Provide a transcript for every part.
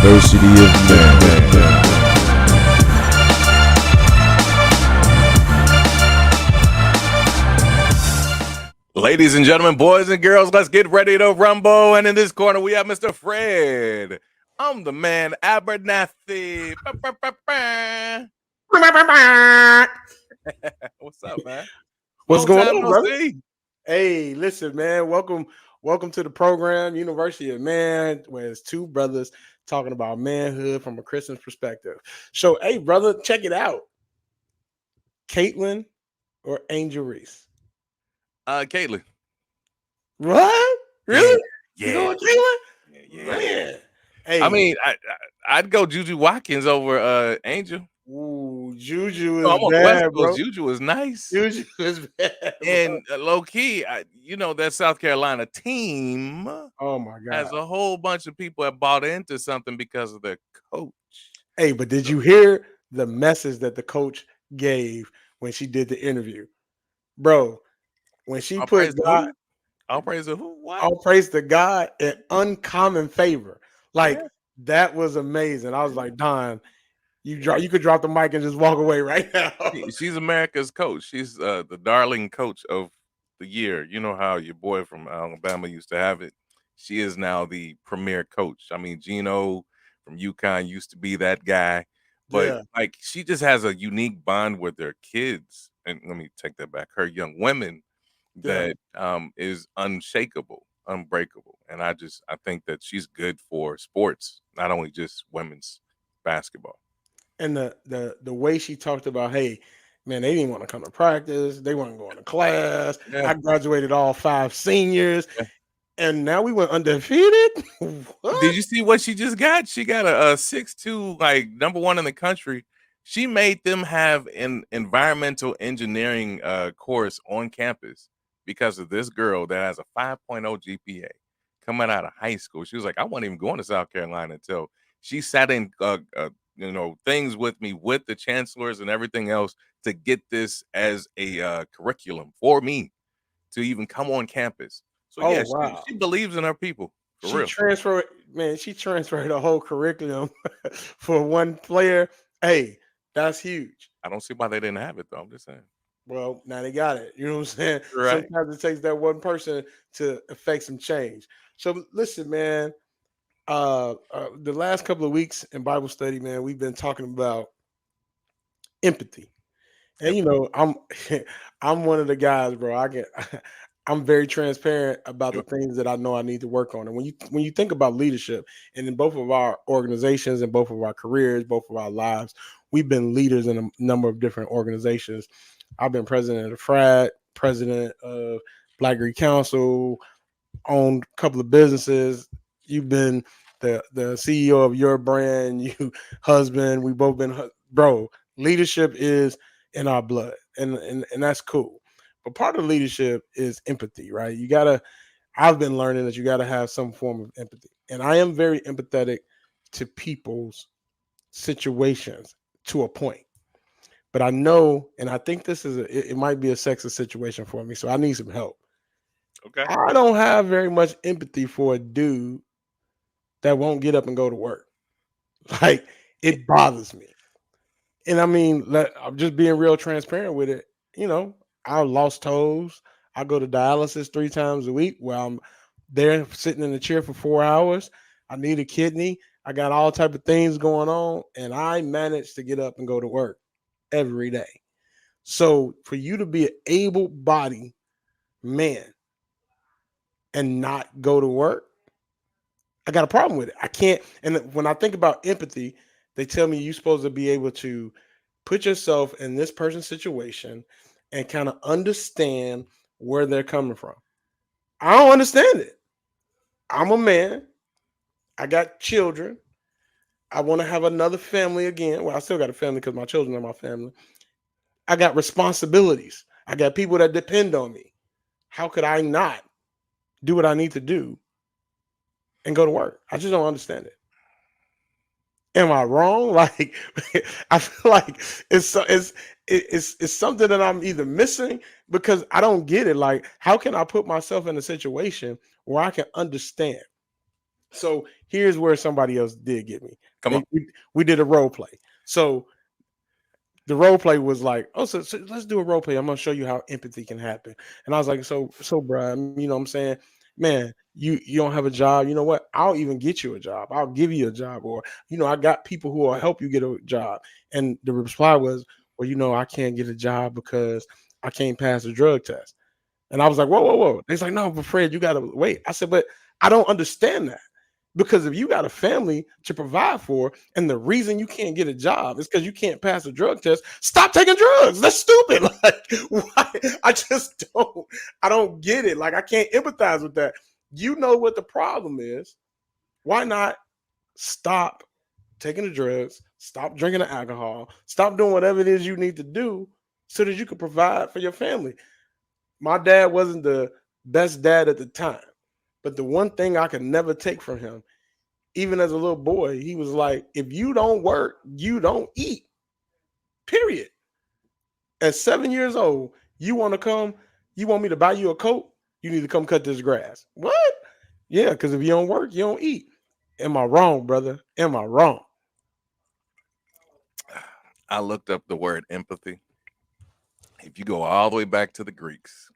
University of Man. Ladies and gentlemen, boys and girls, let's get ready to rumble. And in this corner, we have Mr. Fred. I'm the man, Abernathy. What's up, man? What's Long going time on, no brother? see. Hey, listen, man. Welcome to the program, University of Man, where it's two brothers talking about manhood from a Christian perspective. So, hey, brother, check it out. Caitlin or Angel Reese? Caitlin. What? Yeah, Really? You yeah, going Caitlin? yeah. Man. I Hey, mean, I'd go Juju Watkins over Angel. ooh, Juju No, is I'm on the West bad, Coast. bro. Juju is nice. Juju is bad, bro. And low key, that South Carolina team Oh my has God. a whole bunch of people that bought into something because of their coach. Hey, but did you hear the message that the coach gave when she did the interview? Bro, when she I'll put praise the God, who? I'll praise the who? What? all praise to God in uncommon favor. Like Yeah. that was amazing. I was like, Don, you could drop the mic and just walk away right now. She's America's coach. She's the darling coach of the year. You know how your boy from Alabama used to have it. She is now the premier coach. I mean, Gino from UConn used to be that guy, but Yeah, like she just has a unique bond with their kids. And let me take that back. Her young women yeah. that is unshakable, unbreakable. And I think that she's good for sports, not only just women's basketball. And the way she talked about, hey, man, they didn't want to come to practice, they weren't going to class. Yeah. I graduated all 5 seniors, Yeah. and now we went undefeated. Did What? you see what she just got? She got a 6'2", like number one in the country. She made them have an environmental engineering course on campus because of this girl that has a 5.0 GPA coming out of high school. She was like, I wasn't even going to South Carolina until she sat in, things with me with the chancellors and everything else to get this as a curriculum for me to even come on campus. So Oh yeah, wow. she believes in her people for She real. transferred, man. She transferred the whole curriculum for one player. Hey, that's huge. I don't see why they didn't have it though. I'm just saying. Well, now they got it. You know what I'm saying? Right. Sometimes it takes that one person to affect some change. So listen, man. The last couple of weeks in Bible study, man, we've been talking about empathy. And Empathy. I'm I'm one of the guys, bro. I'm very transparent about the Sure. things that I know I need to work on. And when you think about leadership, and in both of our organizations and both of our careers, both of our lives, we've been leaders in a number of different organizations. I've been president of FRAD, president of Black Greek Council, owned a couple of businesses. You've been the CEO of your brand, you husband. We both been bro. Leadership is in our blood, and that's cool. But part of leadership is empathy, right? You gotta. I've been learning that you gotta have some form of empathy, and I am very empathetic to people's situations to a point. But I know, and I think this is it might be a sexist situation for me, so I need some help. Okay. I don't have very much empathy for a dude that won't get up and go to work. Like it bothers me. And I mean, I'm just being real transparent with it. You know, I lost toes. I go to dialysis 3 times a week where I'm there sitting in the chair for 4 hours. I need a kidney. I got all type of things going on, and I manage to get up and go to work every day. So for you to be an able-bodied man and not go to work, I got a problem with it. I can't. And when I think about empathy, they tell me you're supposed to be able to put yourself in this person's situation and kind of understand where they're coming from. I don't understand it. I'm a man. I got children. I want to have another family again. Well, I still got a family because my children are my family. I got responsibilities. I got people that depend on me. How could I not do what I need to do and go to work? I just don't understand it. Am I wrong? Like, I feel like it's something that I'm either missing because I don't get it. Like, how can I put myself in a situation where I can understand? So here's where somebody else did get me. Come on. We did a role play. So the role play was like, oh, so let's do a role play. I'm gonna show you how empathy can happen. And I was like, so, Brian, you know what I'm saying, man, you don't have a job. You know what? I'll even get you a job. I'll give you a job, or I got people who will help you get a job. And the reply was, well, I can't get a job because I can't pass a drug test. And I was like, whoa, whoa, whoa. They's like, no, but Fred, you gotta wait. I said, but I don't understand that. Because if you got a family to provide for, and the reason you can't get a job is because you can't pass a drug test, stop taking drugs. That's stupid. Like, why? I don't get it. Like, I can't empathize with that. You know what the problem is. Why not stop taking the drugs, stop drinking the alcohol, stop doing whatever it is you need to do so that you can provide for your family? My dad wasn't the best dad at the time, but the one thing I could never take from him, even as a little boy, he was like, if you don't work, you don't eat. Period. At 7 years old, you want me to buy you a coat? You need to come cut this grass. What? Yeah, because if you don't work, you don't eat. Am I wrong, brother? Am I wrong? I looked up the word empathy. If you go all the way back to the Greeks,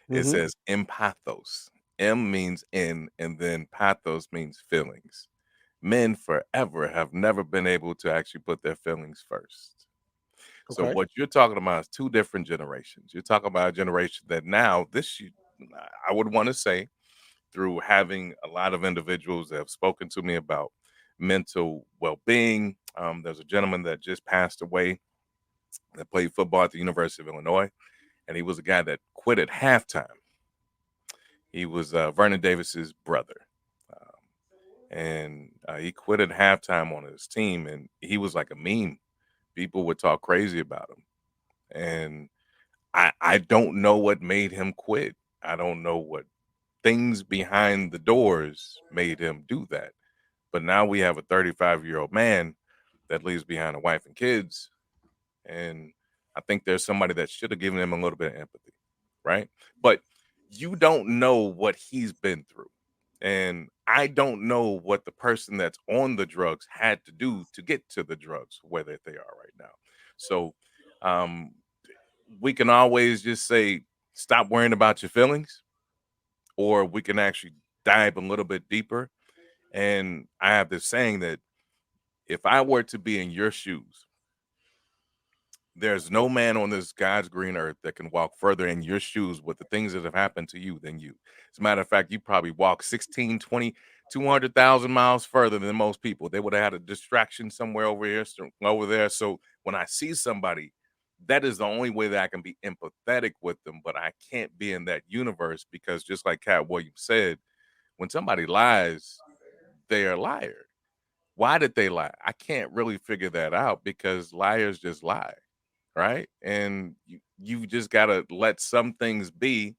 it Mm-hmm. says empathos. M means in, and then pathos means feelings. Men forever have never been able to actually put their feelings first. So Okay. what you're talking about is two different generations. You're talking about a generation that now I would want to say, through having a lot of individuals that have spoken to me about mental well-being. There's a gentleman that just passed away that played football at the University of Illinois, and he was a guy that quit at halftime. He was Vernon Davis's brother, and he quit at halftime on his team, and he was like a meme. People would talk crazy about him, and I don't know what made him quit. I don't know what things behind the doors made him do that. But now we have a 35-year-old man that leaves behind a wife and kids, and I think there's somebody that should have given him a little bit of empathy, right? But you don't know what he's been through. And I don't know what the person that's on the drugs had to do to get to the drugs where they are right now. So um, we can always just say, stop worrying about your feelings, or we can actually dive a little bit deeper. And I have this saying that if I were to be in your shoes, there's no man on this God's green earth that can walk further in your shoes with the things that have happened to you than you. As a matter of fact, you probably walk 16, 20, 200,000 miles further than most people. They would have had a distraction somewhere over here, over there. So when I see somebody, that is the only way that I can be empathetic with them. But I can't be in that universe because, just like Cat Williams said, when somebody lies, they are a liar. Why did they lie? I can't really figure that out because liars just lie, right? And you just got to let some things be,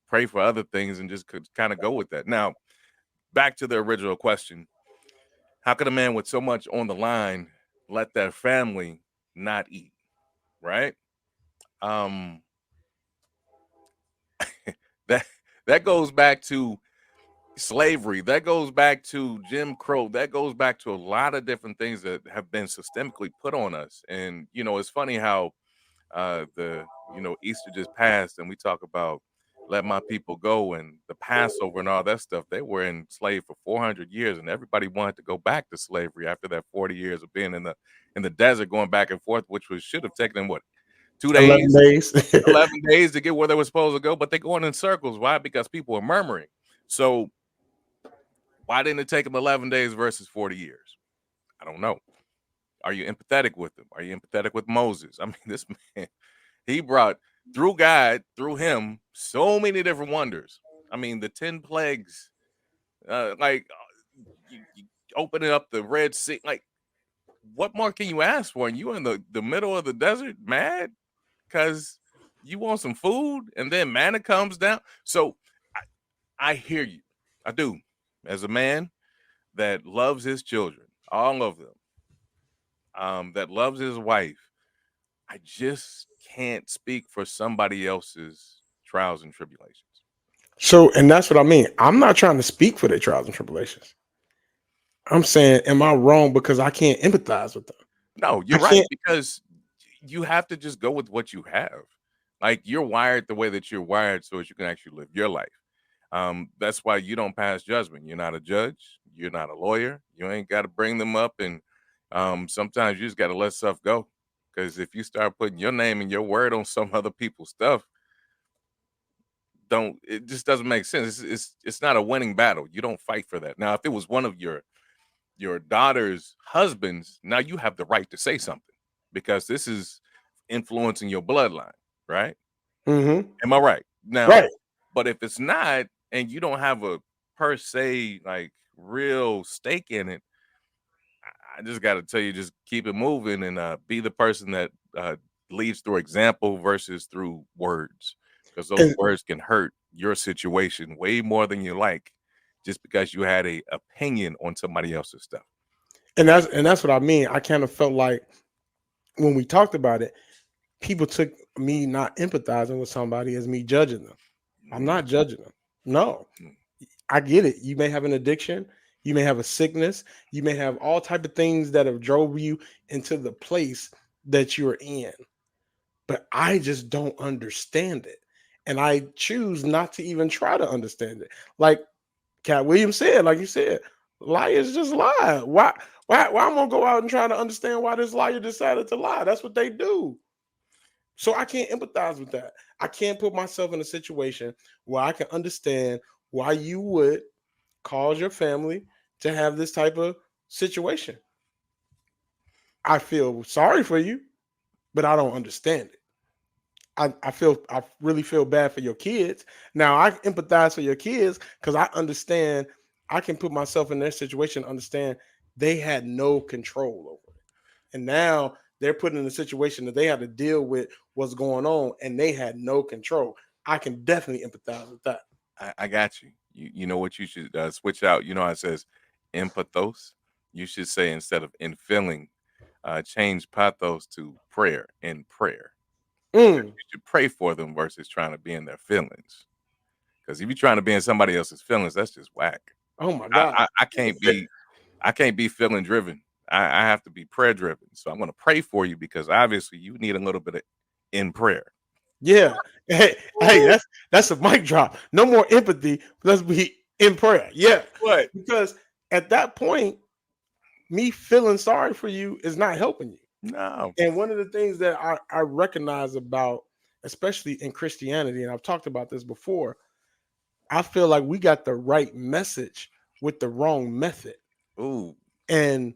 pray for other things, and just kind of go with that. Now, back to the original question: how could a man with so much on the line let their family not eat? Right? Um, that that goes back to slavery. That goes back to Jim Crow. That goes back to a lot of different things that have been systemically put on us. And it's funny how the Easter just passed, and we talk about let my people go and the Passover and all that stuff. They were enslaved for 400 years, and everybody wanted to go back to slavery after that 40 years of being in the desert, going back and forth, which should have taken them what, 11 2 days, days. 11 days to get where they were supposed to go, but they're going in circles. Why? Because people are murmuring. So why didn't it take them 11 days versus 40 years? I don't know. Are you empathetic with them? Are you empathetic with Moses? I mean, this man, he brought through God, through him, so many different wonders. I mean, the 10 plagues, you opening up the Red Sea. Like, what more can you ask for? And you in the middle of the desert, mad because you want some food, and then manna comes down. So I hear you. I do. As a man that loves his children, all of them, that loves his wife, I just can't speak for somebody else's trials and tribulations. So, and that's what I mean. I'm not trying to speak for their trials and tribulations. I'm saying, am I wrong because I can't empathize with them? No, I you're right can't. because you have to just go with what you have. Like you're wired the way that you're wired so that you can actually live your life. That's why you don't pass judgment. You're not a judge. You're not a lawyer. You ain't got to bring them up, and sometimes you just got to let stuff go. Because if you start putting your name and your word on some other people's stuff, don't it just doesn't make sense. It's not a winning battle. You don't fight for that. Now, if it was one of your daughter's husbands, now you have the right to say something because this is influencing your bloodline, right? Mm-hmm. Am I right? Now, Right. but if it's not and you don't have a per se like real stake in it, I just got to tell you, just keep it moving and be the person that leads through example versus through words, because those And words can hurt your situation way more than you like, just because you had a opinion on somebody else's stuff. and that's what I mean. I kind of felt like when we talked about it, people took me not empathizing with somebody as me judging them. I'm Mm, not judging them. No, mm. I get it. You may have an addiction, you may have a sickness, you may have all type of things that have drove you into the place that you're in. But I just don't understand it. And I choose not to even try to understand it. Like Cat Williams said, like you said, liars just lie. Why I'm gonna go out and try to understand why this liar decided to lie? That's what they do. So I can't empathize with that. I can't put myself in a situation where I can understand why you would cause your family to have this type of situation. I feel sorry for you, but I don't understand it. I really feel bad for your kids. Now I empathize for your kids because I understand. I can put myself in their situation, understand they had no control over it. And now they're put in a situation that they had to deal with what's going on and they had no control. I can definitely empathize with that. I got you. You know what you should switch out. You know how it says empathos. You should say instead of in feeling, change pathos to prayer in prayer. Because Mm. you should pray for them versus trying to be in their feelings. Because if you're trying to be in somebody else's feelings, that's just whack. Oh my I, God. I, I can't be I can't be feeling driven. I have to be prayer driven. So I'm going to pray for you because obviously you need a little bit of in prayer. Yeah. Hey, Woo! that's a mic drop. No more empathy. Let's be in prayer. Yeah. What? Because at that point, me feeling sorry for you is not helping you. No. And one of the things that I recognize about, especially in Christianity, and I've talked about this before, I feel like we got the right message with the wrong method. Ooh, And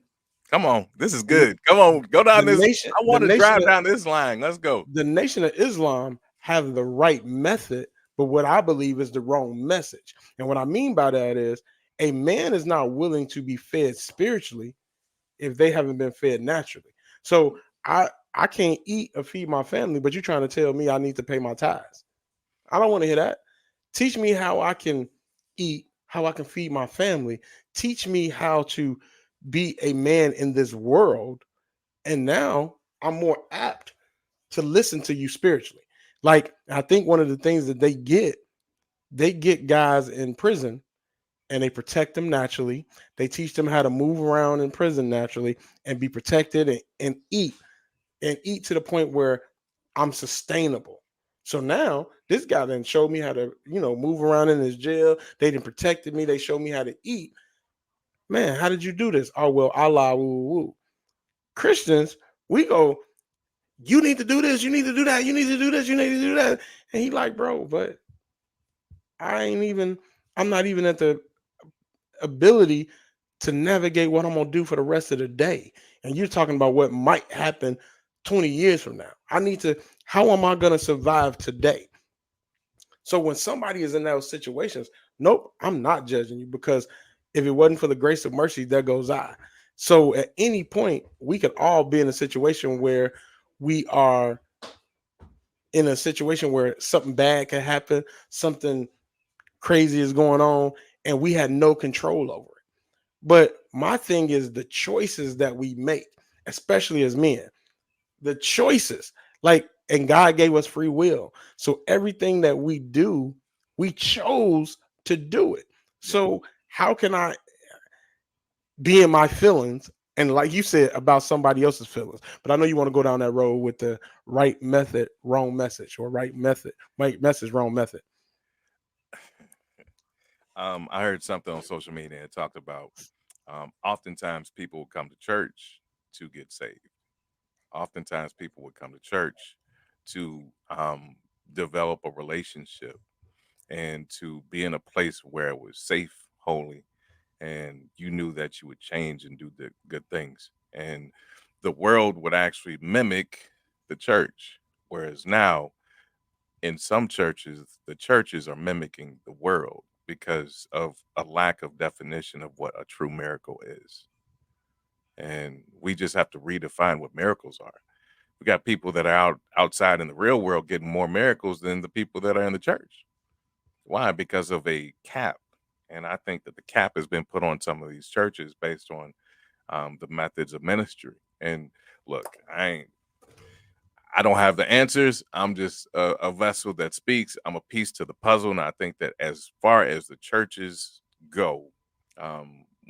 come on. This is the, good. Come on. Go the down this. nation, I the want to nation drive of down this line. Let's go. the nation of Islam have the right method, but what I believe is the wrong message. And what I mean by that is a man is not willing to be fed spiritually if they haven't been fed naturally. So I can't eat or feed my family, but you're trying to tell me I need to pay my tithes. I don't want to hear that. Teach me how I can eat, how I can feed my family. Teach me how to be a man in this world. And now I'm more apt to listen to you spiritually. Like I think one of the things that they get guys in prison and they protect them naturally. They teach them how to move around in prison naturally and be protected and eat to the point where I'm sustainable. So now this guy then showed me how to, move around in his jail. They didn't protected me. They showed me how to eat. Man, how did you do this? Oh well, Allah, woo, woo, woo. Christians, we go, you need to do this, you need to do that, you need to do this, you need to do that. And he like, bro, but I ain't even, I'm not even at the ability to navigate what I'm gonna do for the rest of the day. And you're talking about what might happen 20 years from now. I need to, how am I gonna survive today? So when somebody is in those situations, nope, I'm not judging you because if it wasn't for the grace of mercy, there goes I. So at any point, we could all be in a situation where we are in a situation where something bad can happen, something crazy is going on, and we had no control over it. But my thing is the choices that we make, especially as men, the choices, like, and God gave us free will. So everything that we do, we chose to do it. Yeah. So how can I, be in my feelings and like you said about somebody else's feelings. But I know you want to go down that road with the right method, wrong message, or right message, wrong method. I heard something on social media and it talked about oftentimes people will come to church to get saved. Oftentimes people would come to church to develop a relationship and to be in a place where it was safe, holy, and you knew that you would change and do the good things. And the world would actually mimic the church. Whereas now, in some churches, the churches are mimicking the world because of a lack of definition of what a true miracle is. And we just have to redefine what miracles are. We got people that are outside in the real world getting more miracles than the people that are in the church. Why? Because of a cap. And I think that the cap has been put on some of these churches based on the methods of ministry. And look, I don't have the answers. I'm just a vessel that speaks. I'm a piece to the puzzle, and I think that as far as the churches go,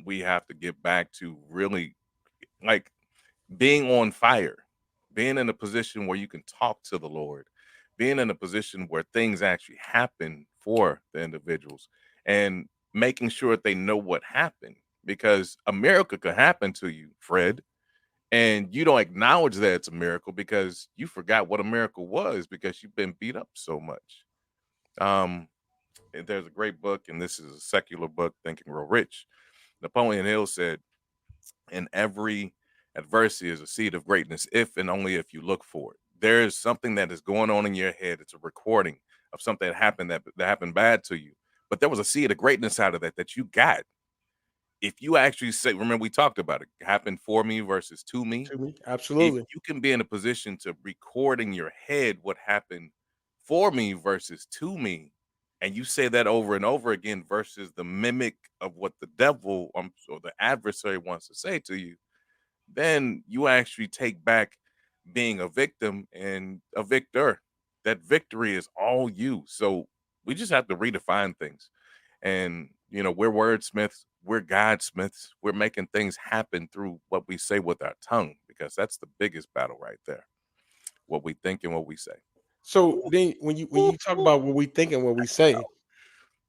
we have to get back to really like being on fire, being in a position where you can talk to the Lord, being in a position where things actually happen for the individuals, and making sure that they know what happened. Because a miracle could happen to you, Fred, and you don't acknowledge that it's a miracle because you forgot what a miracle was because you've been beat up so much. Um, and there's a great book, and this is a secular book, Think and Grow Rich. Napoleon Hill said, "In every adversity is a seed of greatness, if and only if you look for it." There is something that is going on in your head. It's a recording of something that happened bad to you, but there was a seed of greatness out of that you got. If you actually say, remember we talked about it, happened for me versus to me. To me, If absolutely. you can be in a position to record in your head what happened for me versus to me, and you say that over and over again versus the mimic of what the devil or the adversary wants to say to you, then you actually take back being a victim and a victor. That victory is all you. So we just have to redefine things. And, we're wordsmiths, we're godsmiths, we're making things happen through what we say with our tongue, because that's the biggest battle right there. What we think and what we say. So then when you talk about what we think and what we say,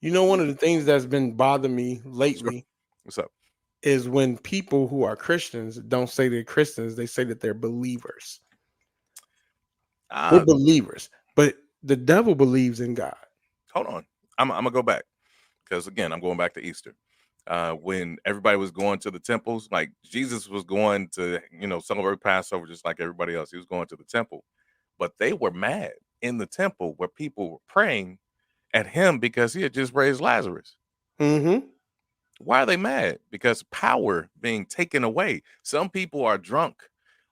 one of the things that's been bothering me Sure. lately What's up? is when people who are Christians don't say they're Christians, they say that they're believers. We're Uh, believers, but the devil believes in God. Hold on. I'm gonna go back because again, I'm going back to Easter. When everybody was going to the temples, like Jesus was going to, celebrate Passover just like everybody else. He was going to the temple, but they were mad in the temple where people were praying at him because he had just raised Lazarus. Mm-hmm. Why are they mad? Because power being taken away. Some people are drunk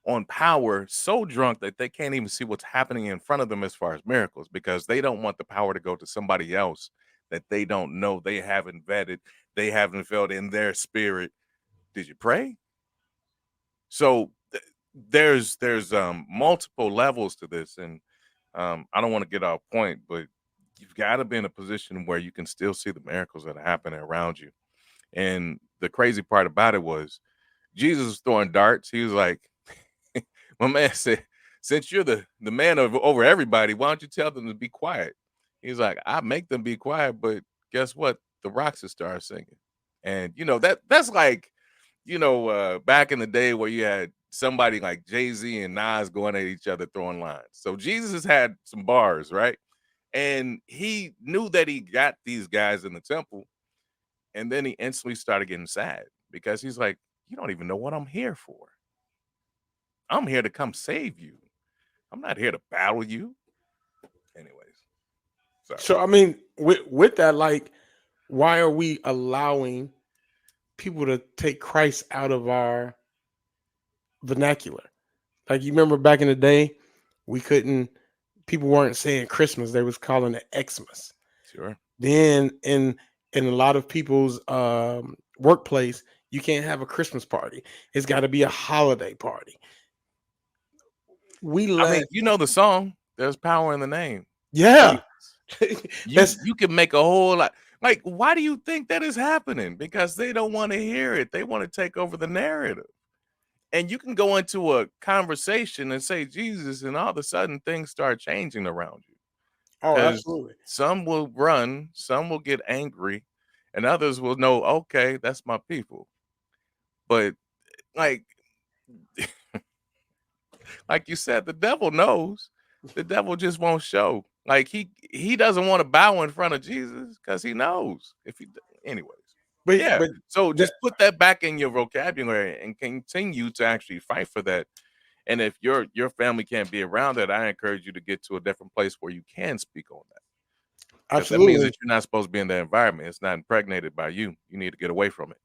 on power, so drunk that they can't even see what's happening in front of them as far as miracles because they don't want the power to go to somebody else that they don't know, they haven't vetted, they haven't felt in their spirit. Did you pray? So there's multiple levels to this, and I don't want to get off point, but you've got to be in a position where you can still see the miracles that are happening around you. And the crazy part about it was Jesus was throwing darts. He was like, my man said, "Since you're the man of over everybody, why don't you tell them to be quiet?" He's like, "I make them be quiet, but guess what? The rocks will start singing." And that's like, back in the day where you had somebody like Jay-Z and Nas going at each other throwing lines. So Jesus has had some bars, right? And he knew that he got these guys in the temple, and then he instantly started getting sad because he's like, "You don't even know what I'm here for. I'm here to come save you. I'm not here to battle you." Anyways, sorry. So I mean, with that, like, why are we allowing people to take Christ out of our vernacular? Like, you remember back in the day, we couldn't. People weren't saying Christmas; they was calling it Xmas. Sure. Then in a lot of people's workplace, you can't have a Christmas party. It's got to be a holiday party. We I mean, let the song. There's power in the name. yeah. Jesus. You That's you can make a whole lot. Like, why do you think that is happening? Because they don't want to hear it. They want to take over the narrative. And you can go into a conversation and say Jesus, and all of a sudden things start changing around you. Oh, Because absolutely. some will run, some will get angry, and others will know, okay, that's my people. But like like you said, the devil knows. The devil just won't show. Like he doesn't want to bow in front of Jesus because he knows if he anyways. Yeah. But So that, just put that back in your vocabulary and continue to actually fight for that. And if your family can't be around it, I encourage you to get to a different place where you can speak on that. Because that means absolutely, that you're not supposed to be in that environment. It's not impregnated by you. You need to get away from it.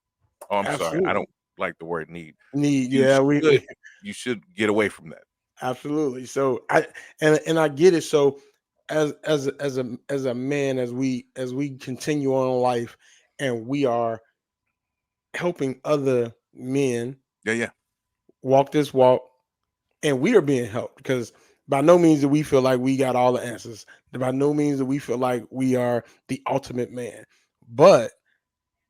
Oh, I'm sorry. I absolutely. don't like the word need. Need, You yeah, should you should get away from that. absolutely. So I get it. So as a man, as we continue on in life, and we are helping other men Yeah, yeah. walk this walk, and we are being helped, because by no means do we feel like we got all the answers. By no means do we feel like we are the ultimate man. But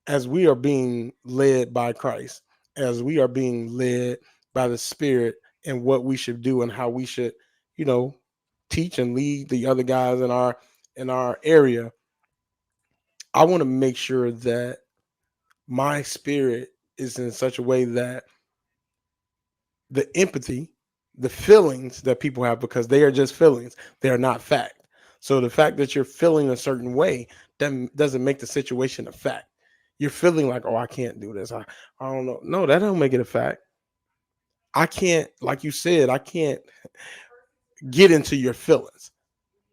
as we are being led by Christ, as we are being led by the Spirit, and what we should do and how we should, you know, teach and lead the other guys in our area, I want to make sure that my spirit is in such a way that the empathy, the feelings that people have, because they are just feelings, they are not fact. So the fact that you're feeling a certain way doesn't make the situation a fact. You're feeling like, oh, I can't do this. I don't know. No, that don't make it a fact. I can't, like you said, I can't get into your feelings.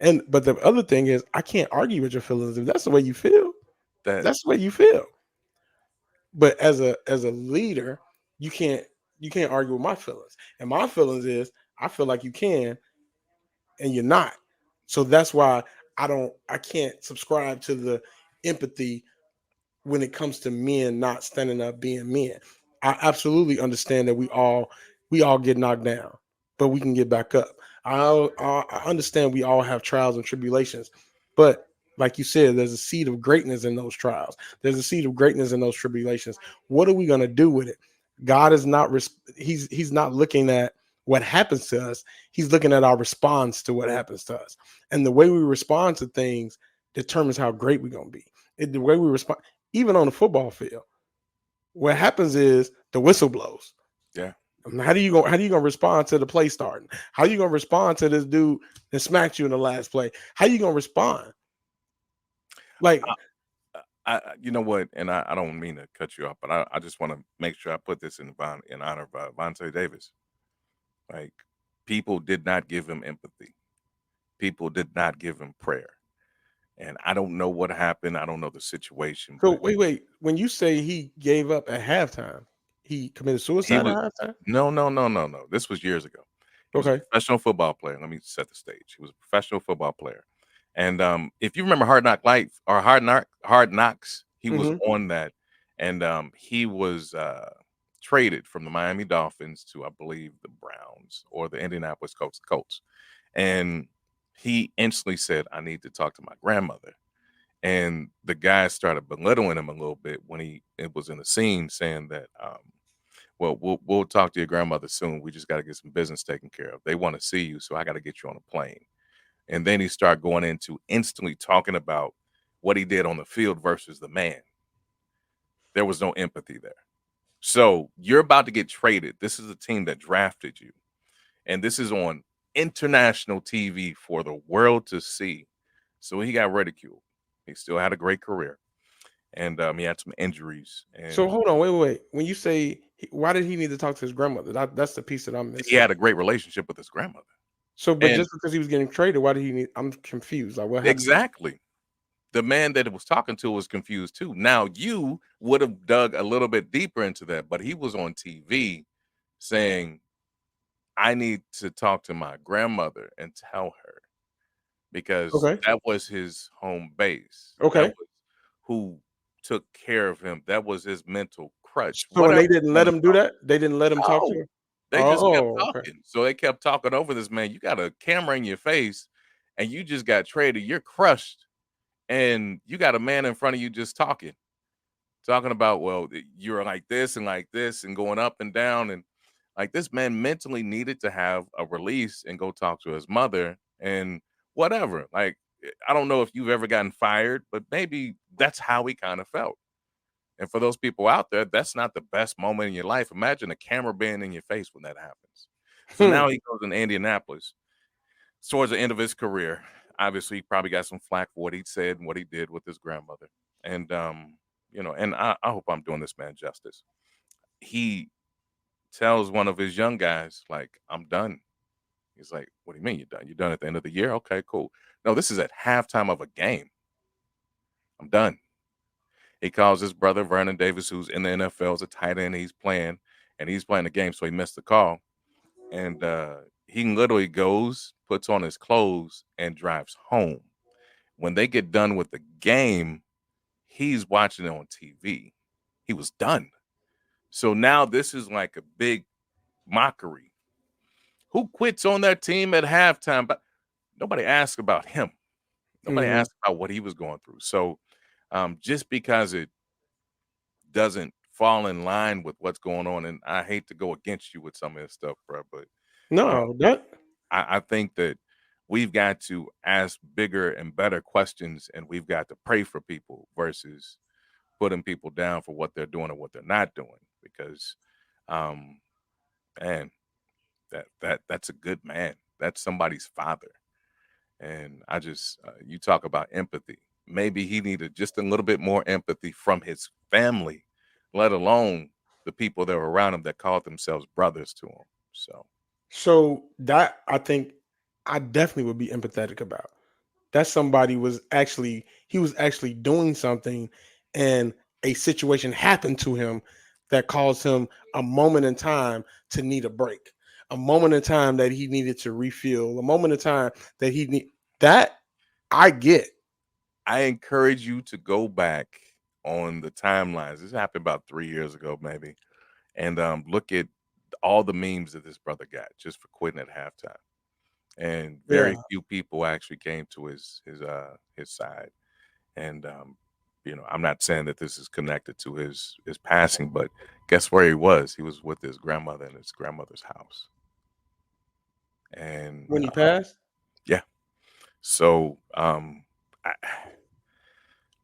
And but the other thing is, I can't argue with your feelings. If that's the way you feel, That that's the way you feel. But as a leader, you can't you can't argue with my feelings. And my feelings is, I feel like you can, and you're not. So that's why I can't subscribe to the empathy when it comes to men not standing up being men. I absolutely understand that we all get knocked down, but we can get back up. I understand we all have trials and tribulations, but like you said, there's a seed of greatness in those trials. There's a seed of greatness in those tribulations. What are we going to do with it? God is not he's not looking at what happens to us. He's looking at our response to what happens to us. And the way we respond to things determines how great we're going to be. The way we respond, even on the football field, what happens is the whistle blows. yeah. How do you gonna respond to the play starting? How you gonna respond to this dude that smacked you in the last play? How you gonna respond? Like, You know what, and I don't mean to cut you off, but I just want to make sure I put this in honor of Vonte Davis. Like, people did not give him empathy. People did not give him prayer. And I don't know what happened. I don't know the situation, so but wait. When you say he gave up at halftime, he committed he suicide at was halftime? no, no, no, no, no. This was years ago. He was a Okay. professional football player. Let me set the stage. He was a professional football player. And if you remember Hard Knock Life or Hard Knocks, he was Hmm. on that. And he was traded from the Miami Dolphins to, I believe, the Browns or the Indianapolis Colts. And he instantly said, I need to talk to my grandmother. And the guy started belittling him a little bit when it was in the scene, saying that well, we'll talk to your grandmother soon. We just got to get some business taken care of. They want to see you, so I got to get you on a plane. And then he started going into instantly talking about what he did on the field versus the man. There was no empathy there. So you're about to get traded. This is a team that drafted you, and this is on international TV for the world to see. So he got ridiculed. He still had a great career, and he had some injuries, So and hold on, wait. When you say, why did he need to talk to his grandmother? That's the piece that I'm he missing. had a great relationship with his grandmother. So, but And just because he was getting traded, why did he need? I'm confused. Like, what happened? exactly. The man that it was talking to was confused too. Now you would have dug a little bit deeper into that, but he was on TV saying, I need to talk to my grandmother and tell her because Okay. that was his home base. That Okay. was who took care of him. That was his mental crutch. So, and Whatever they didn't you let want to him do call that. They didn't let him it. talk to No, her. they just kept Oh, okay. talking. So they kept talking over this man. You got a camera in your face and you just got traded. You're crushed. and you got a man in front of you just talking about, well, you're like this and going up and down. And like this man mentally needed to have a release and go talk to his mother and whatever. Like, I don't know if you've ever gotten fired, but maybe that's how he kind of felt. And for those people out there, that's not the best moment in your life. Imagine a camera being in your face when that happens. So now he goes in Indianapolis towards the end of his career. Obviously, he probably got some flack for what he said and what he did with his grandmother. And and I hope I'm doing this man justice. He tells one of his young guys, like, I'm done. He's like, what do you mean you're done? You're done at the end of the year? Okay, cool. No, this is at halftime of a game. I'm done. He calls his brother Vernon Davis, who's in the NFL as a tight end. He's playing the game, so he missed the call. And he literally goes, puts on his clothes, and drives home. When they get done with the game, he's watching it on TV. He was done. So now this is like a big mockery. Who quits on their team at halftime? But nobody asked about him. Nobody Mhm. asked about what he was going through. So just because it doesn't fall in line with what's going on, and I hate to go against you with some of this stuff, bro, but uh, No, that I think that we've got to ask bigger and better questions, and we've got to pray for people versus putting people down for what they're doing or what they're not doing. Because, um, man, that's a good man. That's somebody's father, and I just you talk about empathy. Maybe he needed just a little bit more empathy from his family, let alone the people that were around him that called themselves brothers to him. So, so that I think I definitely would be empathetic about. That somebody was actually he was actually doing something and a situation happened to him that caused him a moment in time to need a break. A moment in time that he needed to refuel, a moment in time that he need that I get. I encourage you to go back on the timelines. This happened about 3 years ago, maybe, and look at all the memes that this brother got just for quitting at halftime. And Yeah. very few people actually came to his side. And I'm not saying that this is connected to his passing, but guess where he was? He was with his grandmother in his grandmother's house. And When he passed? yeah, so I,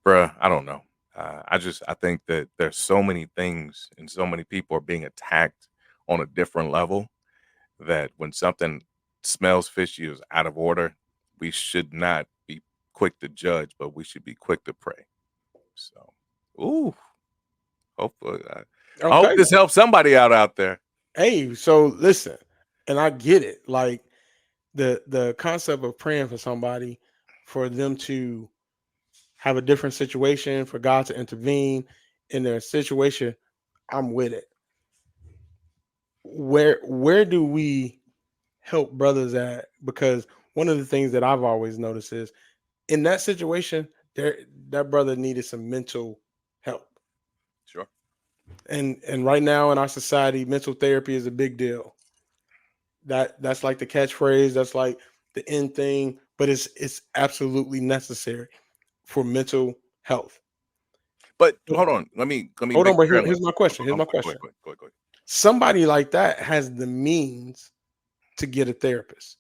bruh, I don't know. I think that there's so many things and so many people are being attacked on a different level that when something smells fishy or is out of order, we should not be quick to judge, but we should be quick to pray. So, ooh, hopefully, I hope Okay. this helps somebody out there. Hey, so listen, and I get it. Like the concept of praying for somebody for them to have a different situation, for God to intervene in their situation, I'm with it. Where do we help brothers at? Because one of the things that I've always noticed is in that situation, there that brother needed some mental help. Sure. And right now in our society, mental therapy is a big deal. That's like the catchphrase, that's like the end thing, but it's absolutely necessary for mental health. But hold on, let me Hold on, make but sure. here's my question. Here's my Go ahead, question. go ahead, go ahead, go ahead. Somebody like that has the means to get a therapist.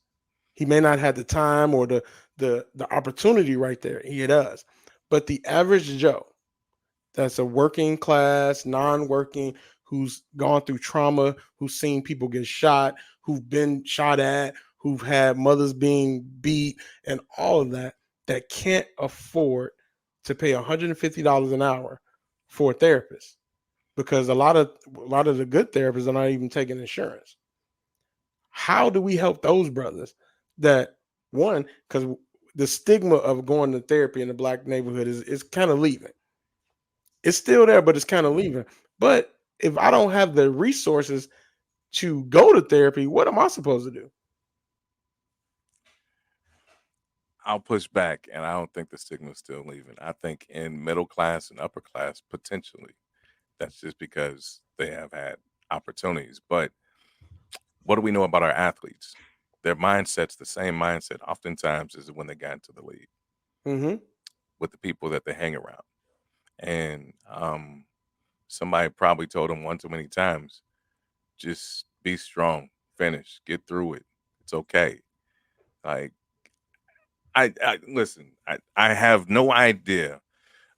He may not have the time or the opportunity right there. He does. But the average Joe that's a working class, non-working, who's gone through trauma, who's seen people get shot, who've been shot at, who've had mothers being beat, and all of that, that can't afford to pay $150 an hour for a therapist because a lot of the good therapists are not even taking insurance. How do we help those brothers that one because the stigma of going to therapy in the black neighborhood is kind of leaving. It's still there, but it's kind of leaving. But if I don't have the resources to go to therapy, what am I supposed to do? I'll push back, and I don't think the stigma's still leaving. I think in middle class and upper class, potentially, that's just because they have had opportunities. But what do we know about our athletes? Their mindset's the same mindset oftentimes as when they got into the league. Hmm. with the people that they hang around. And somebody probably told them one too many times, just be strong, finish, get through it. It's okay. Like I listen, I have no idea.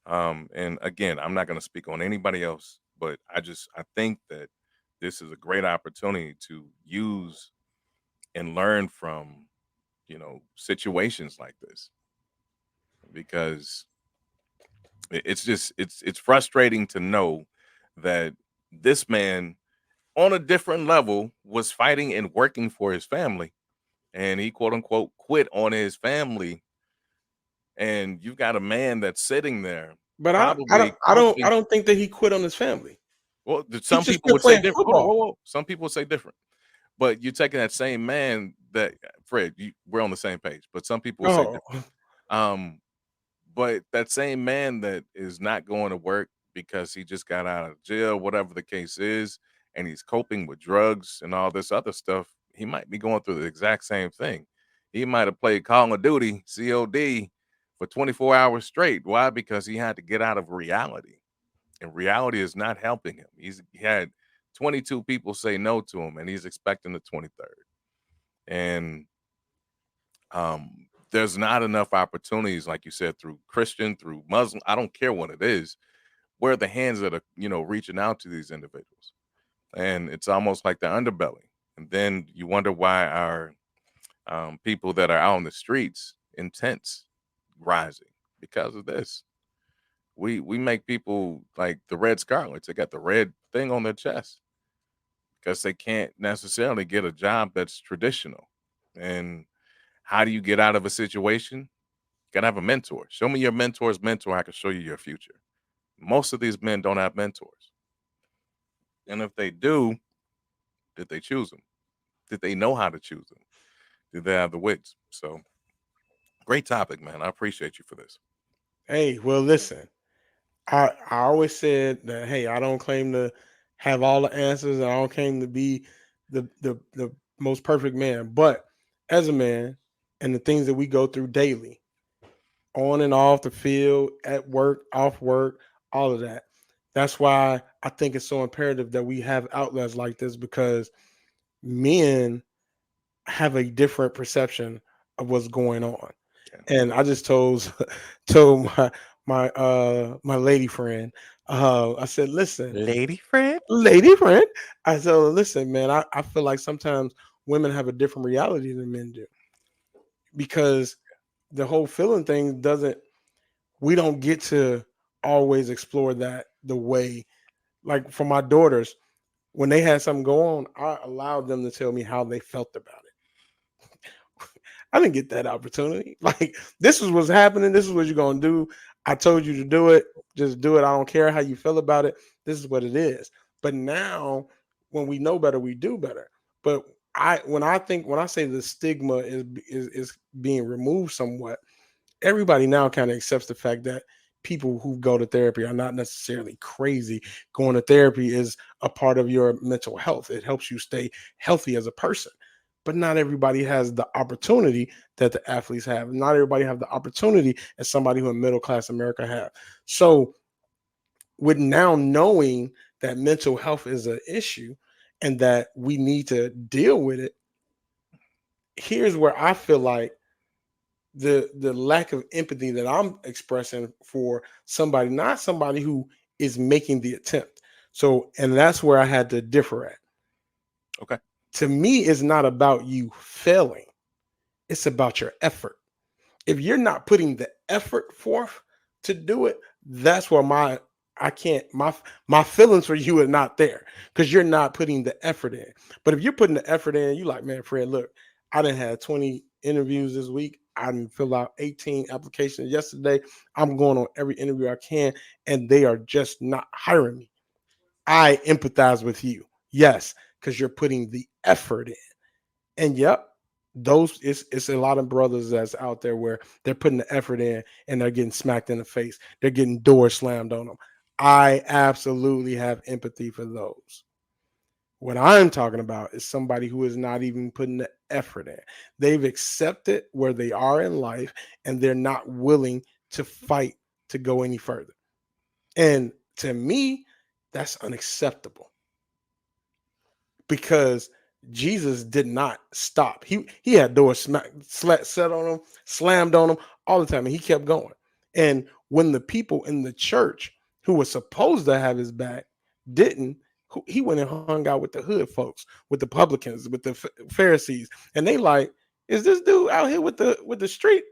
And again, I'm not going to speak on anybody else, but I think that this is a great opportunity to use and learn from, situations like this, because it's just it's frustrating to know that this man on a different level was fighting and working for his family, and he quote unquote quit on his family, and you've got a man that's sitting there But probably coaching. I don't think that he quit on his family. Well, He's some just people still would say playing different. Hold on, football. whoa, whoa. Some people would say different. But you're taking that same man that Fred, we're on the same page. But some people will say Oh, different. Um, but that same man that is not going to work because he just got out of jail, whatever the case is, and he's coping with drugs and all this other stuff, he might be going through the exact same thing. He might have played Call of Duty, COD, for 24 hours straight. Why? Because he had to get out of reality. And reality is not helping him. He had 22 people say no to him, and he's expecting the 23rd. And there's not enough opportunities, like you said, through Christian, through Muslim. I don't care what it is. Where are the hands that are reaching out to these individuals? And it's almost like the underbelly. And then you wonder why our people that are out on the streets in tents rising because of this. We make people like the Red Scarlets. They got the red thing on their chest because they can't necessarily get a job that's traditional. And how do you get out of a situation? You gotta have a mentor. Show me your mentor's mentor. I can show you your future. Most of these men don't have mentors. And if they do, did they choose them? Did they know how to choose them? Did they have the wits? So great topic, man. I appreciate you for this. hey, well, listen. I always said that hey, I don't claim to have all the answers, and I don't claim to be the most perfect man. But as a man, and the things that we go through daily, on and off the field, at work, off work, all of that. That's why I think it's so imperative that we have outlets like this because men have a different perception of what's going on. Yeah. And I just told my lady friend, I said, listen, Lady friend? lady friend, I said, listen, man, I feel like sometimes women have a different reality than men do because the whole feeling thing doesn't we don't get to always explore that the way like for my daughters when they had something go on, I allowed them to tell me how they felt about it. I didn't get that opportunity. Like this is what's happening. This is what you're gonna do. I told you to do it. Just do it. I don't care how you feel about it. This is what it is. But now, when we know better, we do better. But when I say the stigma is being removed somewhat, everybody now kind of accepts the fact that people who go to therapy are not necessarily crazy. Going to therapy is a part of your mental health. It helps you stay healthy as a person. But not everybody has the opportunity that the athletes have. Not everybody have the opportunity as somebody who in middle class America have. So with now knowing that mental health is an issue and that we need to deal with it, here's where I feel like the lack of empathy that I'm expressing for somebody, not somebody who is making the attempt. So, and that's where I had to differ at. Okay. To me, it's not about you failing, it's about your effort. If you're not putting the effort forth to do it, that's where I can't my feelings for you are not there because you're not putting the effort in. But if you're putting the effort in, you like, man, Fred, look, I didn't have 20 interviews this week. I didn't fill out 18 applications yesterday. I'm going on every interview I can, and they are just not hiring me. I empathize with you. Yes, because you're putting the effort in. And yep, those it's a lot of brothers that's out there where they're putting the effort in and they're getting smacked in the face. They're getting doors slammed on them. I absolutely have empathy for those. What I'm talking about is somebody who is not even putting the effort in. They've accepted where they are in life and they're not willing to fight to go any further. And to me, that's unacceptable because Jesus did not stop. He had doors set on him, slammed on him all the time, and he kept going. And when the people in the church who were supposed to have his back didn't, he went and hung out with the hood folks, with the publicans, with the Pharisees, and they like, is this dude out here with the street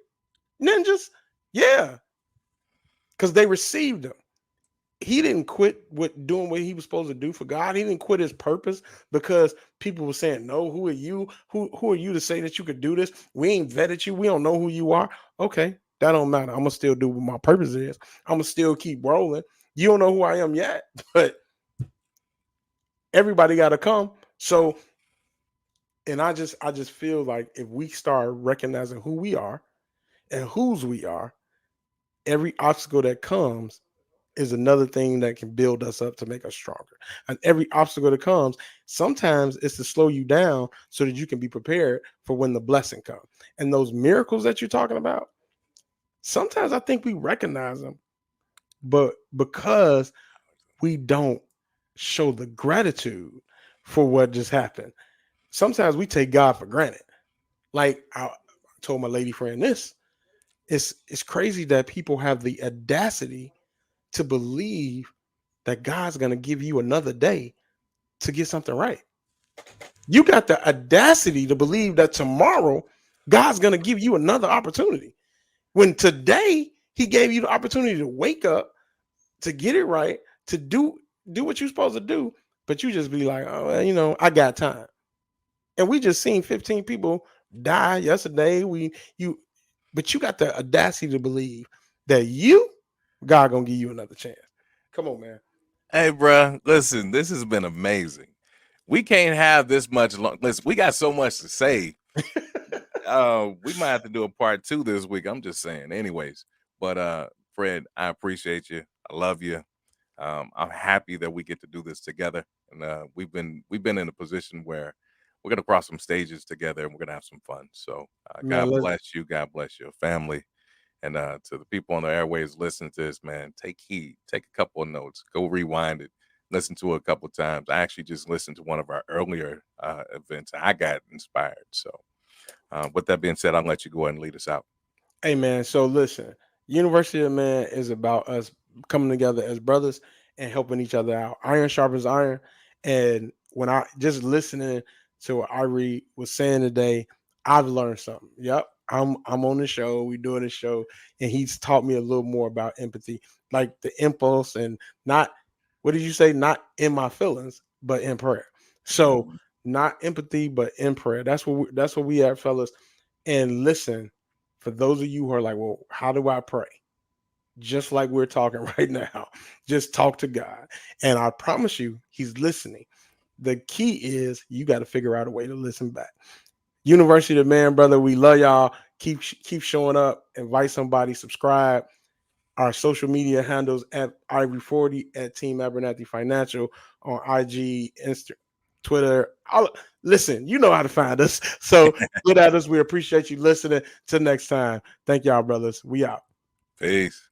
ninjas? Yeah, because they received him. He didn't quit doing what he was supposed to do for God. He didn't quit his purpose because people were saying, no, who are you? Who are you to say that you could do this? We ain't vetted you. We don't know who you are. Okay, that don't matter. I'm going to still do what my purpose is. I'm going to still keep rolling. You don't know who I am yet, but everybody got to come. So, and I just feel like if we start recognizing who we are and whose we are, every obstacle that comes is another thing that can build us up to make us stronger. And every obstacle that comes, sometimes it's to slow you down so that you can be prepared for when the blessing comes. And those miracles that you're talking about, sometimes I think we recognize them, but because we don't show the gratitude for what just happened, sometimes we take God for granted. Like I told my lady friend this, it's crazy that people have the audacity to believe that God's going to give you another day to get something right. You got the audacity to believe that tomorrow God's going to give you another opportunity. When today he gave you the opportunity to wake up, to get it right, to do what you're supposed to do, but you just be like, oh, well, I got time. And we just seen 15 people die yesterday. But you got the audacity to believe that God gonna give you another chance. Come on, man. Hey, bro, listen, this has been amazing. We can't have this much long. Listen, we got so much to say. We might have to do a part 2 this week. I'm just saying. Anyways, but Fred, I appreciate you. I love you. I'm happy that we get to do this together. And we've been in a position where we're gonna cross some stages together and we're gonna have some fun. So God bless you. God bless your family. And to the people on the airways listening to this, man, take heed, take a couple of notes, go rewind it, listen to it a couple of times. I actually just listened to one of our earlier events. I got inspired. So with that being said, I'll let you go ahead and lead us out. Hey, man. So listen, University of Man is about us coming together as brothers and helping each other out. Iron sharpens iron. And when I just listening to what Irie was saying today, I've learned something. Yep. I'm on the show. We're doing the show, and he's taught me a little more about empathy, like the impulse and not, what did you say? Not in my feelings, but in prayer. So not empathy, but in prayer. That's what we have, fellas. And listen, for those of you who are like, well, how do I pray? Just like we're talking right now, just talk to God. And I promise you, he's listening. The key is you got to figure out a way to listen back. University of Man, brother, we love y'all. Keep showing up. Invite somebody. Subscribe. Our social media handles at Ivory40, at Team Abernathy Financial on IG, Insta, Twitter. Listen, you know how to find us. So get at us. We appreciate you listening. Till next time. Thank y'all, brothers. We out. Peace.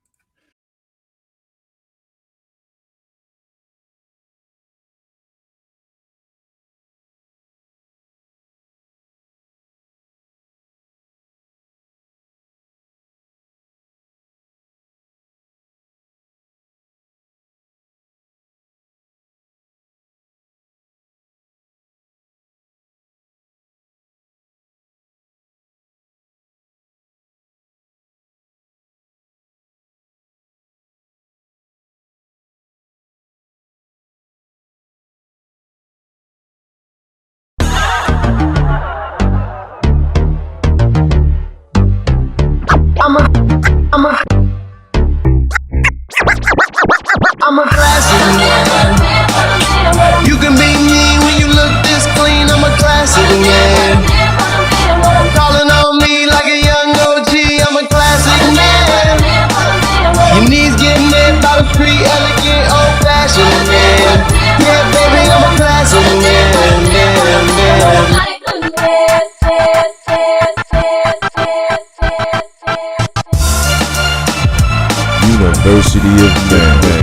I'm a classic man. You can be mean when you look this clean. I'm a classic man. Calling on me like a young OG. I'm a classic man. Your knees getting hit by the free, elegant, old-fashioned man. Yeah, baby, I'm a classic man. Diversity of men.